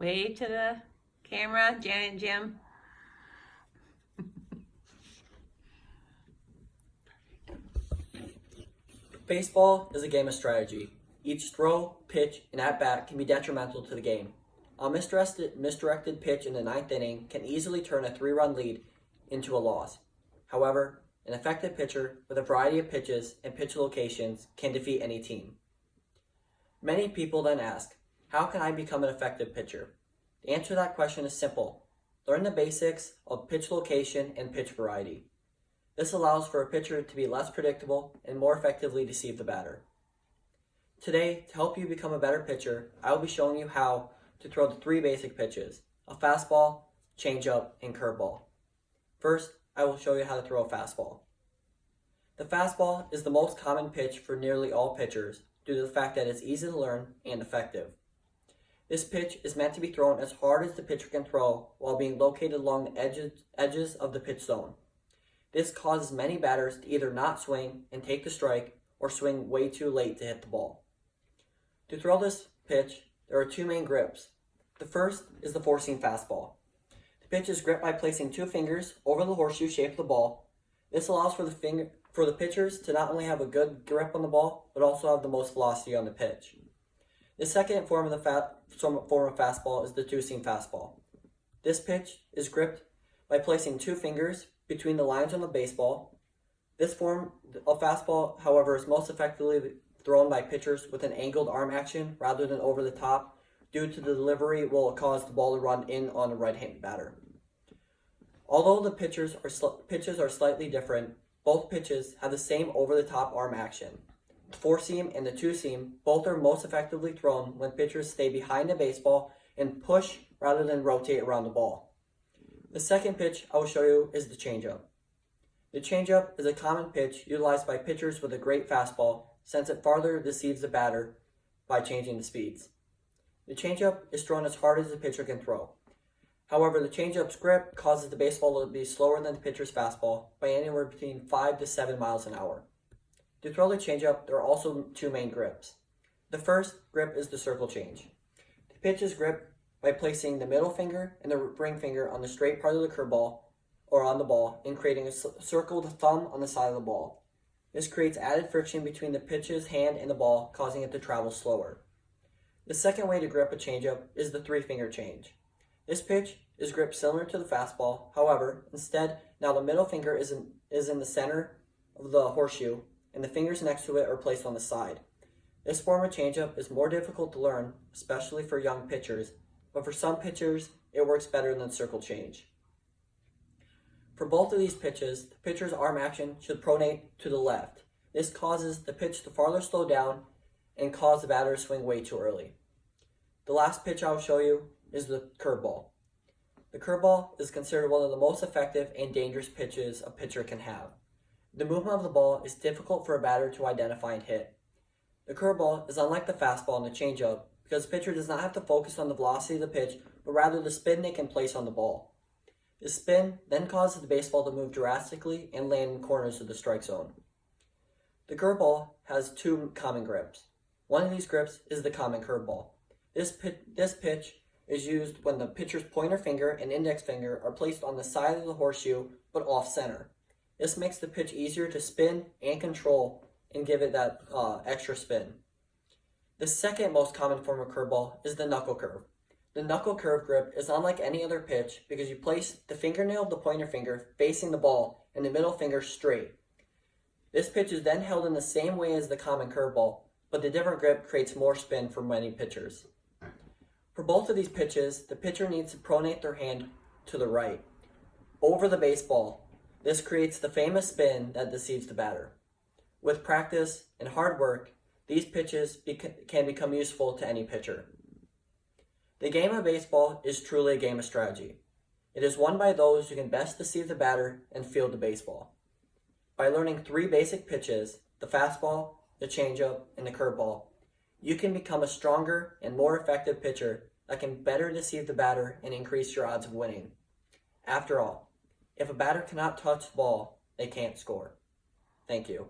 Wave to the camera, Janet and Jim. Baseball is a game of strategy. Each throw, pitch, and at-bat can be detrimental to the game. A misdirected pitch in the ninth inning can easily turn a 3-run lead into a loss. However, an effective pitcher with a variety of pitches and pitch locations can defeat any team. Many people then ask, how can I become an effective pitcher? The answer to that question is simple. Learn the basics of pitch location and pitch variety. This allows for a pitcher to be less predictable and more effectively deceive the batter. Today, to help you become a better pitcher, I will be showing you how to throw the 3 basic pitches: a fastball, changeup, and curveball. First, I will show you how to throw a fastball. The fastball is the most common pitch for nearly all pitchers due to the fact that it's easy to learn and effective. This pitch is meant to be thrown as hard as the pitcher can throw while being located along the edges of the pitch zone. This causes many batters to either not swing and take the strike or swing way too late to hit the ball. To throw this pitch, there are 2 main grips. The first is the 4-seam fastball. The pitch is gripped by placing 2 fingers over the horseshoe shape of the ball. This allows for the pitchers to not only have a good grip on the ball, but also have the most velocity on the pitch. The second form of fastball is the 2-seam fastball. This pitch is gripped by placing 2 fingers between the lines on the baseball. This form of fastball, however, is most effectively thrown by pitchers with an angled arm action rather than over the top, due to the delivery will cause the ball to run in on a right-handed batter. Although the pitches are slightly different, both pitches have the same over-the-top arm action. The 4-seam and the 2-seam both are most effectively thrown when pitchers stay behind the baseball and push rather than rotate around the ball. The second pitch I will show you is the changeup. The changeup is a common pitch utilized by pitchers with a great fastball, since it farther deceives the batter by changing the speeds. The changeup is thrown as hard as the pitcher can throw. However, the changeup's grip causes the baseball to be slower than the pitcher's fastball by anywhere between 5 to 7 miles an hour. To throw the changeup, there are also 2 main grips. The first grip is the circle change. The pitch is gripped by placing the middle finger and the ring finger on the straight part of the curveball or on the ball and creating a circle with the thumb on the side of the ball. This creates added friction between the pitcher's hand and the ball, causing it to travel slower. The second way to grip a changeup is the 3-finger change. This pitch is gripped similar to the fastball. However, instead, now the middle finger is in the center of the horseshoe, and the fingers next to it are placed on the side. This form of changeup is more difficult to learn, especially for young pitchers, but for some pitchers, it works better than the circle change. For both of these pitches, the pitcher's arm action should pronate to the left. This causes the pitch to farther slow down and cause the batter to swing way too early. The last pitch I will show you is the curveball. The curveball is considered one of the most effective and dangerous pitches a pitcher can have. The movement of the ball is difficult for a batter to identify and hit. The curveball is unlike the fastball and the changeup because the pitcher does not have to focus on the velocity of the pitch, but rather the spin they can place on the ball. The spin then causes the baseball to move drastically and land in corners of the strike zone. The curveball has 2 common grips. One of these grips is the common curveball. This pitch is used when the pitcher's pointer finger and index finger are placed on the side of the horseshoe but off center. This makes the pitch easier to spin and control and give it that extra spin. The second most common form of curveball is the knuckle curve. The knuckle curve grip is unlike any other pitch because you place the fingernail of the pointer finger facing the ball and the middle finger straight. This pitch is then held in the same way as the common curveball, but the different grip creates more spin for many pitchers. For both of these pitches, the pitcher needs to pronate their hand to the right, over the baseball. This creates the famous spin that deceives the batter. With practice and hard work, these pitches can become useful to any pitcher. The game of baseball is truly a game of strategy. It is won by those who can best deceive the batter and field the baseball. By learning 3 basic pitches, the fastball, the changeup, and the curveball, you can become a stronger and more effective pitcher that can better deceive the batter and increase your odds of winning. After all, if a batter cannot touch the ball, they can't score. Thank you.